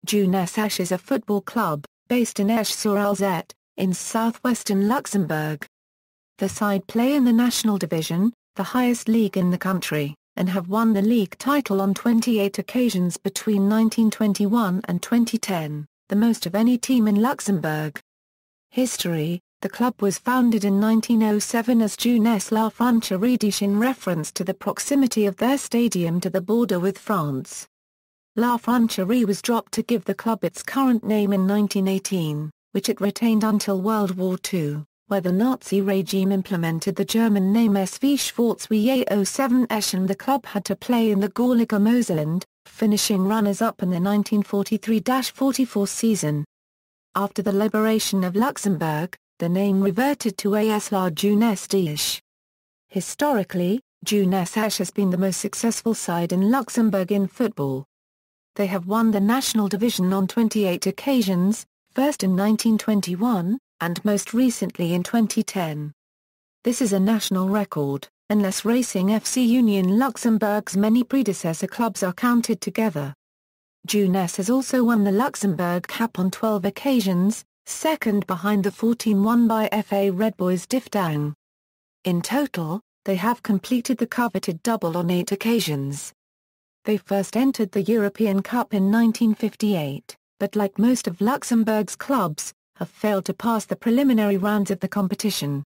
Jeunesse Esch is a football club, based in Esch-sur-Alzette, in southwestern Luxembourg. The side play in the National Division, the highest league in the country, and have won the league title on 28 occasions between 1921 and 2010, the most of any team in Luxembourg. History: the club was founded in 1907 as Jeunesse la Jeunesse in reference to the proximity of their stadium to the border with France. La Jeunesse was dropped to give the club its current name in 1918, which it retained until World War II, where the Nazi regime implemented the German name SV Schwarzweiß-07 Esch, and the club had to play in the Gauliga Moselland, finishing runners-up in the 1943-44 season. After the liberation of Luxembourg, the name reverted to AS la Jeunesse. Historically, Jeunesse Esch has been the most successful side in Luxembourg in football. They have won the National Division on 28 occasions, first in 1921, and most recently in 2010. This is a national record, unless Racing FC Union Luxembourg's many predecessor clubs are counted together. Jeunesse has also won the Luxembourg Cup on 12 occasions, second behind the 14 won by FA Red Boys Diftang. In total, they have completed the coveted double on 8 occasions. They first entered the European Cup in 1958, but like most of Luxembourg's clubs, have failed to pass the preliminary rounds of the competition.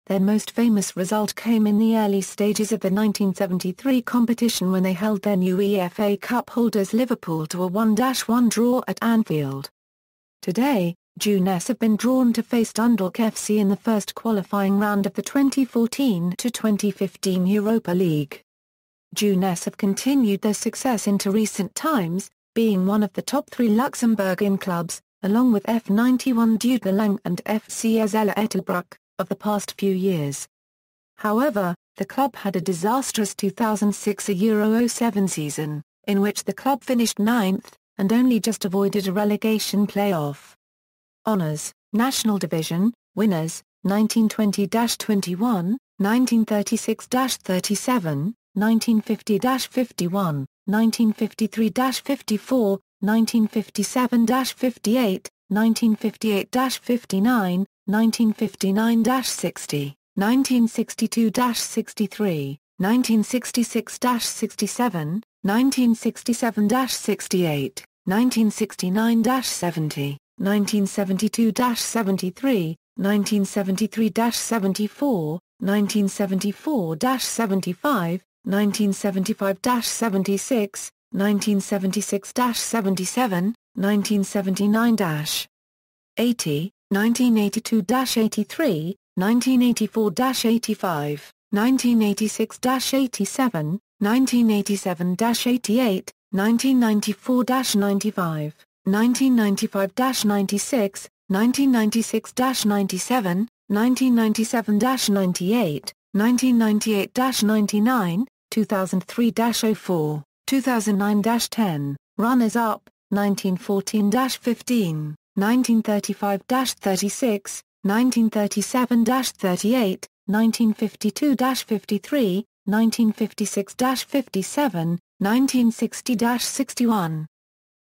Their most famous result came in the early stages of the 1973 competition when they held their new UEFA Cup holders Liverpool to a 1-1 draw at Anfield. Today, Jeunesse have been drawn to face Dundalk FC in the first qualifying round of the 2014-2015 Europa League. Jeunesse have continued their success into recent times, being one of the top 3 Luxembourgian clubs, along with F91 Dudelange and FC Zelle Ettelbruck, of the past few years. However, the club had a disastrous 2006 Euro 07 season, in which the club finished 9th, and only just avoided a relegation play-off. Honours: National Division, winners, 1920-21, 1936-37, 1950-51, 1953-54, 1957-58, 1958-59, 1959-60, 1962-63, 1966-67, 1967-68, 1969-70, 1972-73, 1973-74, 1974-75, 1975-76, 1976-77, 1979-80, 1982-83, 1984-85, 1986-87, 1987-88, 1994-95, 1995-96, 1996-97, 1997-98, 1998-99, 2003-04, 2009-10, runners-up, 1914-15, 1935-36, 1937-38, 1952-53, 1956-57, 1960-61,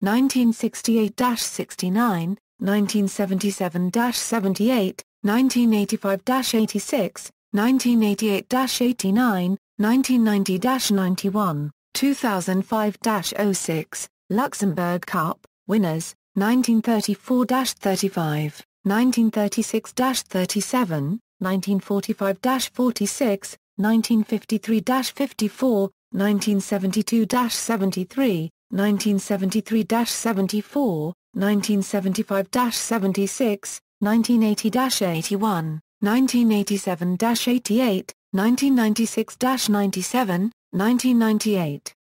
1968-69, 1977-78, 1985-86, 1988-89, 1990-91, 2005-06, Luxembourg Cup, winners, 1934-35, 1936-37, 1945-46, 1953-54, 1972-73, 1973-74, 1975-76, 1980-81, 1987-88, 1996-97, 1998.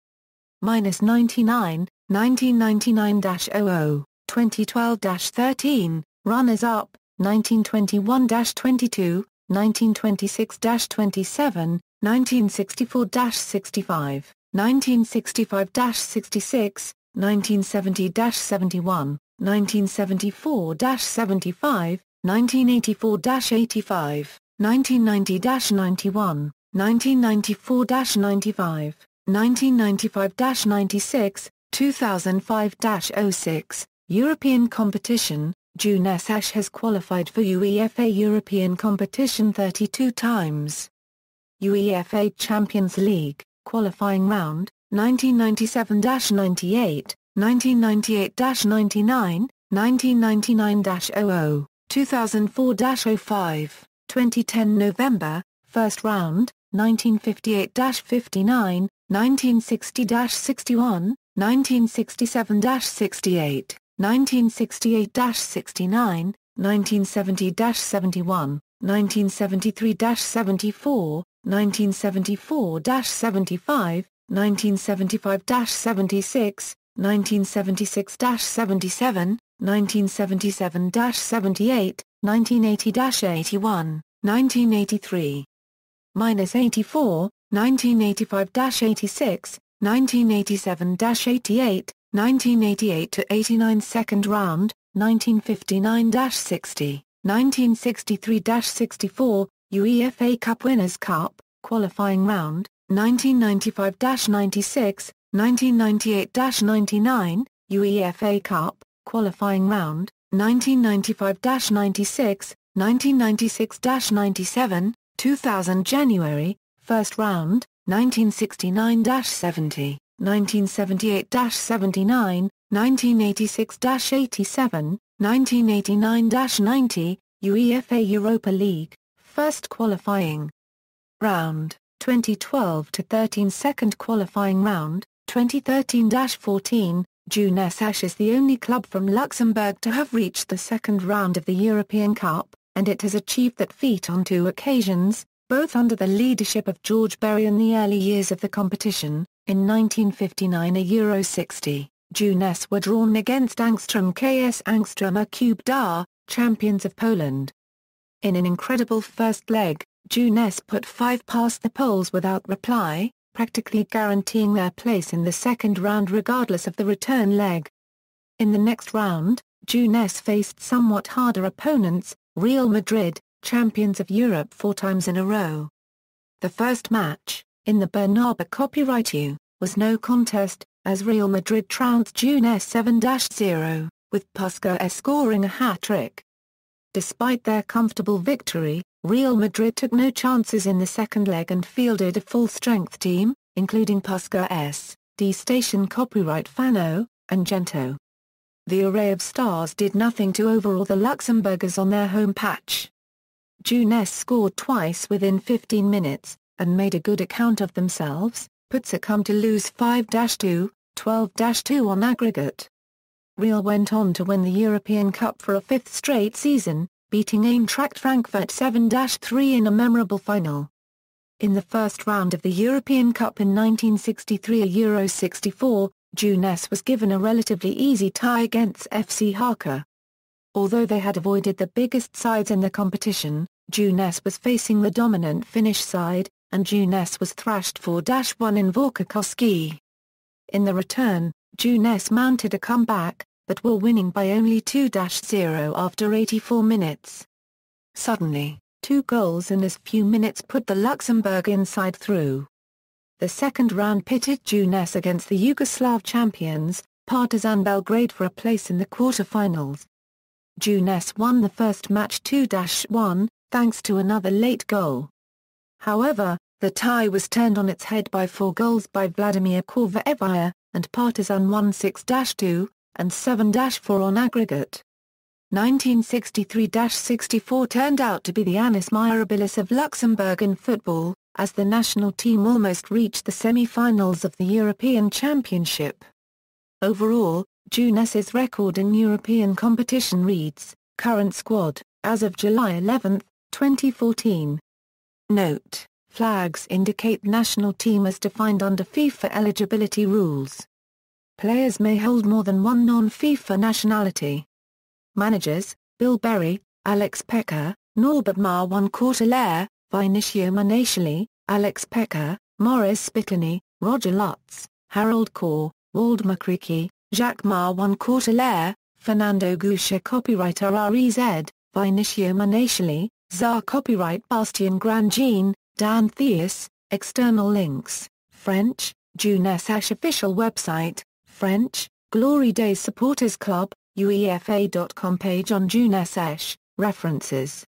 -99, 1999-00, 2012-13, runners-up, 1921-22, 1926-27, 1964-65, 1965-66, 1970-71, 1974-75, 1984-85, 1990-91, 1994-95, 1995-96, 2005-06, European competition. Jeunesse Esch has qualified for UEFA European competition 32 times. UEFA Champions League, qualifying round, 1997-98, 1998-99, 1999-00, 2004-05, 2010 November, first round, 1958-59, 1960-61, 1967-68, 1968-69, 1970-71, 1973-74, 1974-75, 1975-76, 1976-77, 1977-78, 1980-81, 1983. -84, 1985-86, 1987-88, 1988-89 second round, 1959-60, 1963-64, UEFA Cup Winners' Cup, qualifying round, 1995-96, 1998-99, UEFA Cup, qualifying round, 1995-96, 1996-97, 2000 January, first round, 1969-70, 1978-79, 1986-87, 1989-90, UEFA Europa League, first qualifying round, 2012-13 second qualifying round, 2013-14, Jeunesse Esch is the only club from Luxembourg to have reached the second round of the European Cup, and it has achieved that feat on 2 occasions, both under the leadership of George Berry in the early years of the competition. In 1959 Euro 60, Jeunesse were drawn against Angstrom KS Angstrom Cube Dar, champions of Poland. In an incredible first leg, Jeunesse put 5 past the Poles without reply, practically guaranteeing their place in the second round regardless of the return leg. In the next round, Jeunesse faced somewhat harder opponents, Real Madrid, champions of Europe 4 times in a row. The first match, in the Bernabeu Copyright U, was no contest, as Real Madrid trounced Jeunesse 7-0, with Puskas scoring a hat-trick. Despite their comfortable victory, Real Madrid took no chances in the second leg and fielded a full-strength team, including Puskas, D Station Copyright Fano, and Gento. The array of stars did nothing to overawe the Luxembourgers on their home patch. Jeunesse scored twice within 15 minutes, and made a good account of themselves, but succumbed to lose 5-2, 12-2 on aggregate. Real went on to win the European Cup for a 5th straight season, beating Eintracht Frankfurt 7-3 in a memorable final. In the first round of the European Cup in 1963 Euro 64, Jeunesse was given a relatively easy tie against FC Haka. Although they had avoided the biggest sides in the competition, Jeunesse was facing the dominant Finnish side, and Jeunesse was thrashed 4-1 in Vuokakoski. In the return, Jeunesse mounted a comeback, but were winning by only 2-0 after 84 minutes. Suddenly, 2 goals in as few minutes put the Luxembourg inside through. The second round pitted Jeunesse against the Yugoslav champions, Partizan Belgrade, for a place in the quarter-finals. Jeunesse won the first match 2-1, thanks to another late goal. However, the tie was turned on its head by 4 goals by Vladimir Korvaevia, and Partizan won 6-2, and 7-4 on aggregate. 1963-64 turned out to be the annus mirabilis of Luxembourg in football, as the national team almost reached the semi-finals of the European Championship. Overall, Jeunesse's record in European competition reads, current squad, as of July 11, 2014. Note: flags indicate national team as defined under FIFA eligibility rules. Players may hold more than one non-FIFA nationality. Managers: Bill Berry, Alex Pecker, Norbert Marwan Courtelaire, Vinicio Monacheli, Alex Pecker, Maurice Spitani, Roger Lutz, Harold Kaur, Waldemar Kriki, Jacques Marwan Courtelaire, Fernando Goucher. Copyright RREZ, Vinicio Monacheli, Tsar. Copyright Bastien Grandjean, Dan Theus. External links: French, Jeunesse Esch official website, French, Glory des Supporters Club, UEFA.com page on Jeunesse Esch, references.